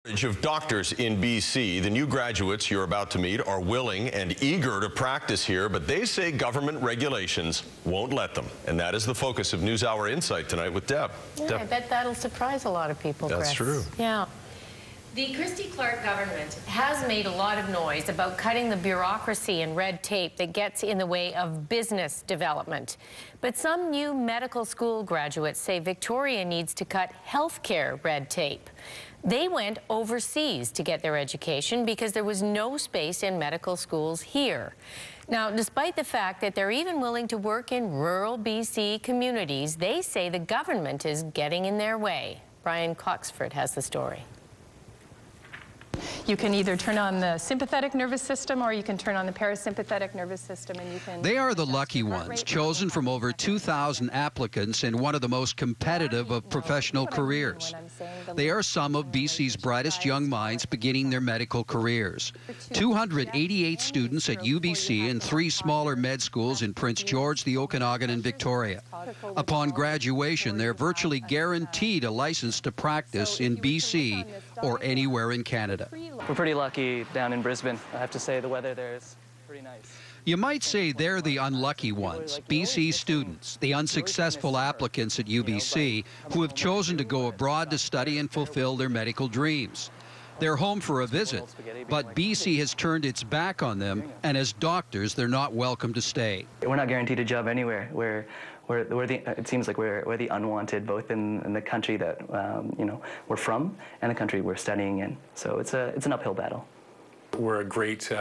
Of doctors in BC. The new graduates you're about to meet are willing and eager to practice here, but they say government regulations won't let them. And that is the focus of NewsHour Insight tonight with Deb. Yeah, Deb. I bet that'll surprise a lot of people, That's Chris. true. Yeah. The Christy Clark government has made a lot of noise about cutting the bureaucracy and red tape that gets in the way of business development. But some new medical school graduates say Victoria needs to cut healthcare red tape. They went overseas to get their education because there was no space in medical schools here. Now, despite the fact that they're even willing to work in rural BC communities, they say the government is getting in their way. Brian Coxford has the story. You can either turn on the sympathetic nervous system or you can turn on the parasympathetic nervous system, and you can... They are the lucky ones, chosen from over 2,000 applicants in one of the most competitive of professional careers. They are some of BC's brightest young minds beginning their medical careers. 288 students at UBC and 3 smaller med schools in Prince George, the Okanagan, and Victoria. Upon graduation, they're virtually guaranteed a license to practice in BC or anywhere in Canada. We're pretty lucky down in Brisbane. I have to say the weather there is pretty nice. You might say they're the unlucky ones, BC students, the unsuccessful applicants at UBC who have chosen to go abroad to study and fulfill their medical dreams. They're home for a visit, but BC has turned its back on them, and as doctors, they're not welcome to stay. We're not guaranteed a job anywhere. It seems like we're the unwanted, both in the country that we're from and the country we're studying in. So it's an uphill battle. We're a great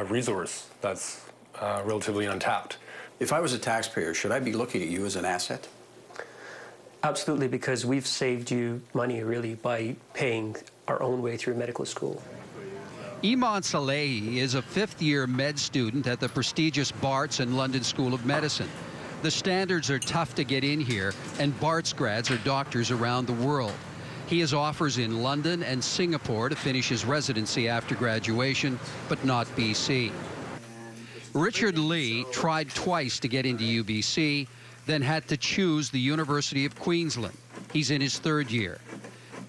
resource that's relatively untapped. If I was a taxpayer, should I be looking at you as an asset? Absolutely, because we've saved you money really by paying our own way through medical school. Iman Salehi is a 5th-year med student at the prestigious Barts and London School of Medicine. The standards are tough to get in here, and Barts grads are doctors around the world. He has offers in London and Singapore to finish his residency after graduation, but not BC. Richard Lee tried twice to get into UBC, then had to choose the University of Queensland. He's in his 3rd year.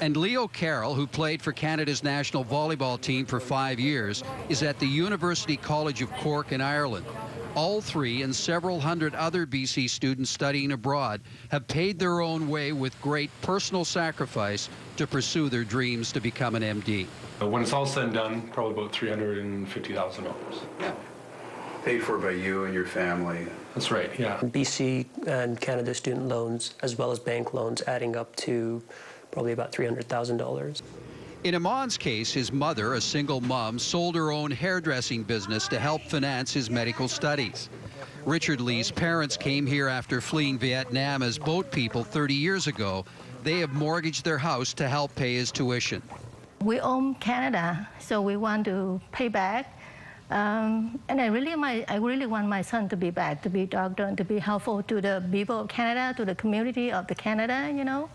And Leo Carroll, who played for Canada's national volleyball team for 5 years, is at the University College of Cork in Ireland. All 3 and several hundred other BC students studying abroad have paid their own way with great personal sacrifice to pursue their dreams to become an MD. When it's all said and done, probably about $350,000. Yeah. Paid for by you and your family. That's right, yeah. BC and Canada student loans, as well as bank loans, adding up to probably about $300,000. In Iman's case, his mother, a single mom, sold her own hairdressing business to help finance his medical studies. Richard Lee's parents came here after fleeing Vietnam as boat people 30 years ago. They have mortgaged their house to help pay his tuition. We own Canada, so we want to pay back. And I really want my son to be back, to be a doctor, and to be helpful to the people of Canada, to the community of Canada, you know.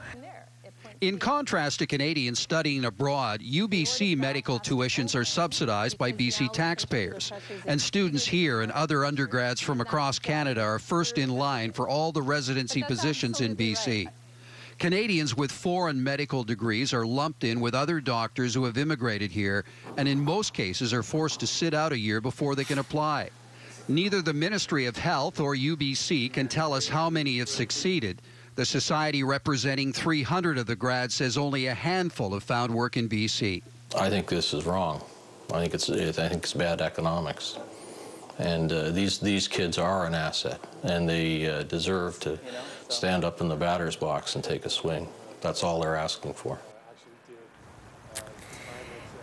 In contrast to Canadians studying abroad, UBC medical tuitions are subsidized by BC taxpayers. And students here and other undergrads from across Canada are first in line for all the residency positions in BC. Canadians with foreign medical degrees are lumped in with other doctors who have immigrated here, and in most cases are forced to sit out a year before they can apply. Neither the Ministry of Health or UBC can tell us how many have succeeded. The society representing 300 of the grads says only a handful have found work in BC. I think this is wrong. I think it's bad economics. And these kids are an asset, and they deserve to stand up in the batter's box and take a swing. That's all they're asking for.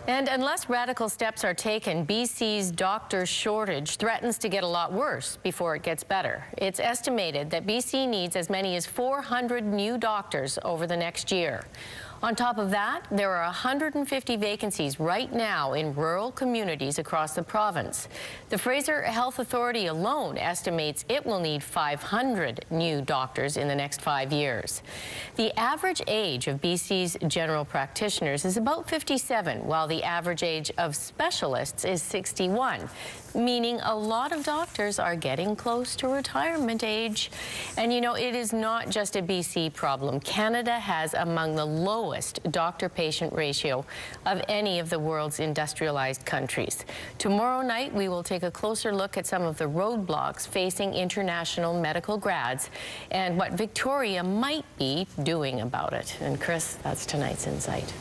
And unless radical steps are taken, BC's doctor shortage threatens to get a lot worse before it gets better. It's estimated that BC needs as many as 400 new doctors over the next year. On top of that, there are 150 vacancies right now in rural communities across the province. The Fraser Health Authority alone estimates it will need 500 new doctors in the next 5 years. The average age of BC's general practitioners is about 57, while the average age of specialists is 61, meaning a lot of doctors are getting close to retirement age. And you know, it is not just a BC problem. Canada has among the lowest lowest doctor-patient ratio of any of the world's industrialized countries. Tomorrow night, we will take a closer look at some of the roadblocks facing international medical grads and what Victoria might be doing about it. And Chris, that's tonight's Insight.